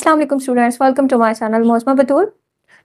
Assalamu alaikum students, welcome to my channel Mosma Batul.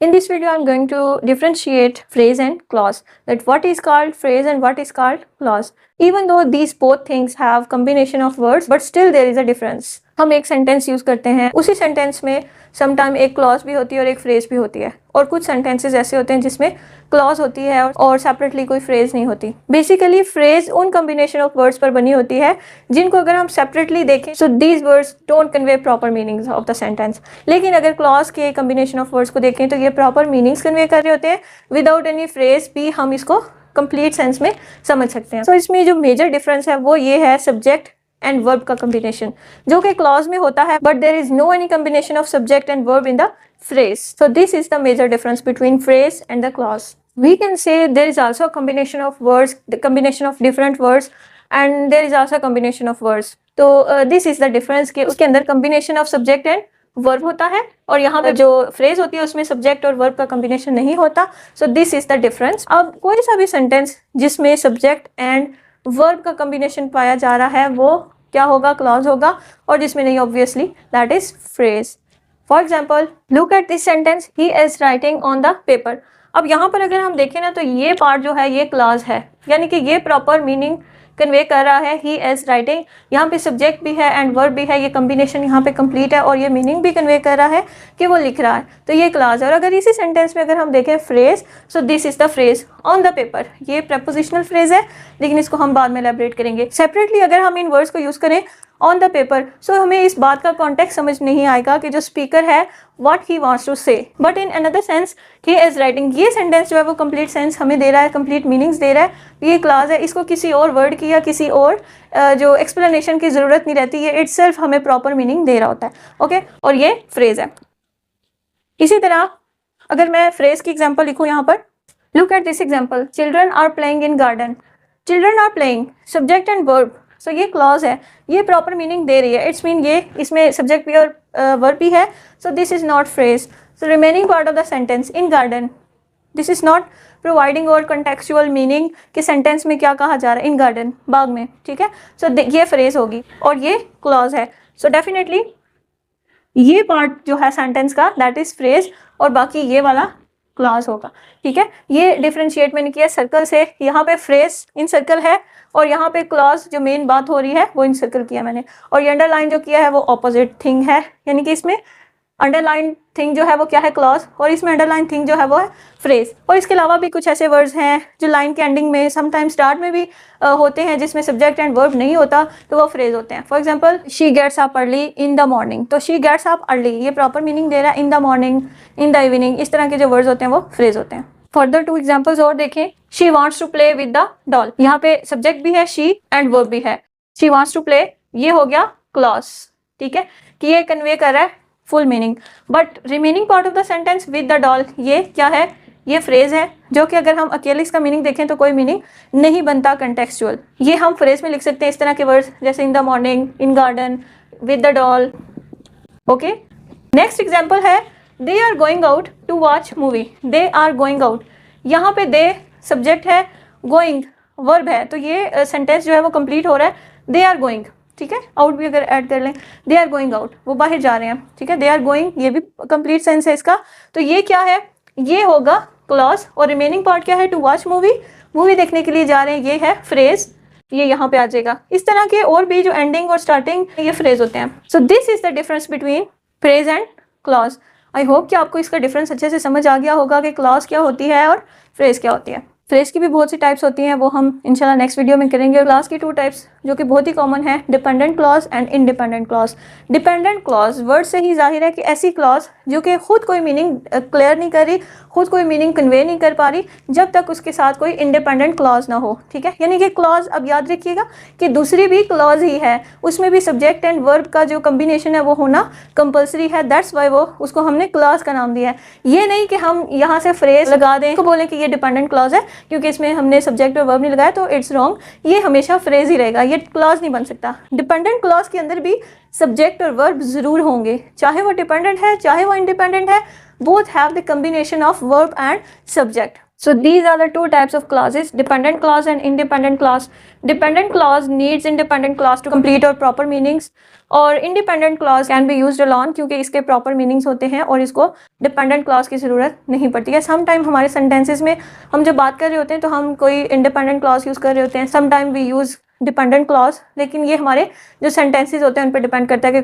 In this video I am going to differentiate phrase and clause, that what is called phrase and what is called clause. Even though these both things have combination of words but still there is a difference. हम एक sentence use करते हैं, उसी sentence में sometime एक clause भी होती है और एक फ्रेज भी होती है, और कुछ सेंटेंसेस ऐसे होते हैं जिसमें क्लॉज होती है और सेपरेटली कोई फ्रेज नहीं होती। बेसिकली फ्रेज उन कॉम्बिनेशन ऑफ वर्ड्स पर बनी होती है जिनको अगर हम सेपरेटली देखें so these words don't convey proper meanings of the sentence, लेकिन अगर क्लॉज के कॉम्बिनेशन ऑफ वर्ड्स को देखें तो ये प्रॉपर मीनिंग्स कन्वे कर रहे होते हैं। विदाउट एनी फ्रेज भी हम इसको कंप्लीट सेंस में समझ सकते हैं। सो इसमें जो मेजर डिफरेंस है वो ये है सब्जेक्ट एंड वर्ब का कॉम्बिनेशन, जो कि क्लॉज में होता है but there is no any combination of subject and verb in the phrase. So this is the major difference between phrase and the clause. We can say there is also a combination of words, the combination of different words, and there is also a combination of words. तो this is the difference कि उसके अंदर combination of subject and verb होता है और यहाँ पे जो phrase होती है उसमें subject और verb का combination नहीं होता. So this is the difference. अब कोई सा भी sentence जिसमें subject and verb का combination पाया जा रहा है वो क्या होगा? clause होगा, और जिसमें नहीं obviously that is phrase. For example, look at this sentence, he is writing on the paper. अब यहाँ पर अगर हम देखें ना तो ये पार्ट जो है ये क्लॉज है, यानी कि ये प्रॉपर मीनिंग कन्वे कर रहा है। ही इज राइटिंग, यहाँ पे सब्जेक्ट भी है एंड वर्ब भी है, ये कॉम्बिनेशन यहाँ पे कंप्लीट है और ये मीनिंग भी कन्वे कर रहा है कि वो लिख रहा है, तो ये क्लॉज है। और अगर इसी सेंटेंस में अगर हम देखें phrase, so this is the phrase on the paper, ये प्रपोजिशनल फ्रेज है लेकिन इसको हम बाद में एलैबोरेट करेंगे। सेपरेटली अगर हम इन वर्ड्स को यूज़ करें ऑन द पेपर, सो हमें इस बात का कॉन्टेक्स्ट समझ नहीं आएगा कि जो स्पीकर है व्हाट ही वांट्स टू से, but in another sense he is writing, ये सेंटेंस जो है वो कंप्लीट सेंस हमें दे रहा है, कंप्लीट मीनिंग्स दे रहा है। ये क्लॉज है, इसको किसी और वर्ड की या किसी और जो एक्सप्लेनेशन की ज़रूरत नहीं रहती, ये इटसेल्फ हमें प्रॉपर मीनिंग दे रहा होता है। ओके, और ये फ्रेज है। इसी तरह अगर मैं फ्रेज की एग्जाम्पल लिखूँ यहाँ पर, look at this example, children are playing in garden. Children are playing, subject and verb, so ये क्लॉज है, ये प्रॉपर मीनिंग दे रही है। इट्स मीन ये इसमें सब्जेक्ट भी और वर्ब भी है, so this is not phrase. So remaining part of the sentence in garden, this is not providing और कंटेक्चुअल मीनिंग कि सेंटेंस में क्या कहा जा रहा है, इन गार्डन, बाग में, ठीक है। सो ये फ्रेज होगी और ये क्लॉज है। सो डेफिनेटली ये पार्ट जो है सेंटेंस का दैट इज फ्रेज और बाकी ये वाला क्लॉज होगा, ठीक है। ये डिफरेंशिएट मैंने किया सर्कल से, यहाँ पे फ्रेज इन सर्कल है और यहाँ पे क्लॉज जो मेन बात हो रही है वो इन सर्कल किया मैंने, और ये अंडरलाइन जो किया है वो ऑपोजिट थिंग है, यानी कि इसमें अंडरलाइन थिंग जो है वो क्या है, क्लॉज, और इसमें अंडरलाइन थिंग जो है वो है फ्रेज। और इसके अलावा भी कुछ ऐसे वर्ड्स हैं जो लाइन के एंडिंग में समटाइम स्टार्ट में भी होते हैं जिसमें सब्जेक्ट एंड वर्ब नहीं होता, तो वो फ्रेज होते हैं। For example, she gets up early in the morning, तो शी गेट्स अप अर्ली ये प्रॉपर मीनिंग दे रहा है, in the morning, in the evening, इस तरह के जो वर्ड्स होते हैं वो फ्रेज होते हैं। फर्दर टू एग्जाम्पल्स और देखें, she wants to play with the doll, यहाँ पे सब्जेक्ट भी है शी एंड वर्ब भी है, शी वॉन्ट्स टू प्ले, ये हो गया क्लॉज, ठीक है, कि ये कन्वे कर रहा है full meaning. But remaining part of the sentence with the doll, ये क्या है, ये फ्रेज है, जो कि अगर हम अकेले इसका मीनिंग देखें तो कोई मीनिंग नहीं बनता कंटेक्चुअल। ये हम फ्रेज में लिख सकते हैं इस तरह के वर्ड्स जैसे in the morning, in garden, with the doll. Okay, next example है, they are going out to watch movie. They are going out, यहाँ पे दे सब्जेक्ट है, गोइंग वर्ब है, तो ये सेंटेंस जो है वो कंप्लीट हो रहा है, दे आर गोइंग, ठीक है। आउट भी अगर ऐड कर लें, दे आर गोइंग आउट, वो बाहर जा रहे हैं, ठीक है। दे आर गोइंग, ये भी कंप्लीट सेंस है इसका, तो ये क्या है, ये होगा क्लॉज, और रिमेनिंग पार्ट क्या है, टू वॉच मूवी, मूवी देखने के लिए जा रहे हैं, ये है फ्रेज, ये यहाँ पे आ जाएगा। इस तरह के और भी जो एंडिंग और स्टार्टिंग ये फ्रेज होते हैं। So this is the difference between phrase and clause. I hope कि आपको इसका डिफरेंस अच्छे से समझ आ गया होगा कि क्लॉज क्या होती है और फ्रेज क्या होती है। फ्रेज की भी बहुत सी टाइप्स होती हैं, वो हम इंशाल्लाह नेक्स्ट वीडियो में करेंगे। क्लॉज की 2 टाइप्स जो कि बहुत ही कॉमन है, dependent clause and independent clause. Dependent clause word से ही जाहिर है कि ऐसी क्लॉज जो कि खुद कोई मीनिंग क्लियर नहीं कर रही, खुद कोई मीनिंग कन्वे नहीं कर पा रही जब तक उसके साथ कोई इंडिपेंडेंट क्लॉज ना हो, ठीक है। यानी कि क्लॉज, अब याद रखिएगा कि दूसरी भी क्लॉज ही है, उसमें भी सब्जेक्ट एंड वर्ब का जो कम्बिनेशन है वो होना कंपल्सरी है, दैट्स वाई वो उसको हमने क्लॉज का नाम दिया है। ये नहीं कि हम यहाँ से फ्रेज लगा दें तो बोलें कि ये डिपेंडेंट क्लॉज है क्योंकि इसमें हमने सब्जेक्ट और वर्ब नहीं लगाया, तो इट्स रॉन्ग, ये हमेशा फ्रेज ही रहेगा, ये क्लॉज नहीं बन सकता। डिपेंडेंट क्लॉज के अंदर भी सब्जेक्ट और वर्ब जरूर होंगे, चाहे वो डिपेंडेंट है चाहे वो इंडिपेंडेंट है, both have the combination of verb and subject. So these are the two types of clauses, dependent clause and independent clause. Dependent clause needs independent clause to complete or proper meanings, और independent clause can be used alone क्योंकि इसके proper meanings होते हैं और इसको dependent clause की ज़रूरत नहीं पड़ती है. Sometime हमारे sentences में हम जब बात कर रहे होते हैं तो हम कोई independent clause यूज़ कर रहे होते हैं. Sometime we use dependent clause, लेकिन ये हमारे जो सेंटेंसेस होते हैं उन पर डिपेंड करता है कि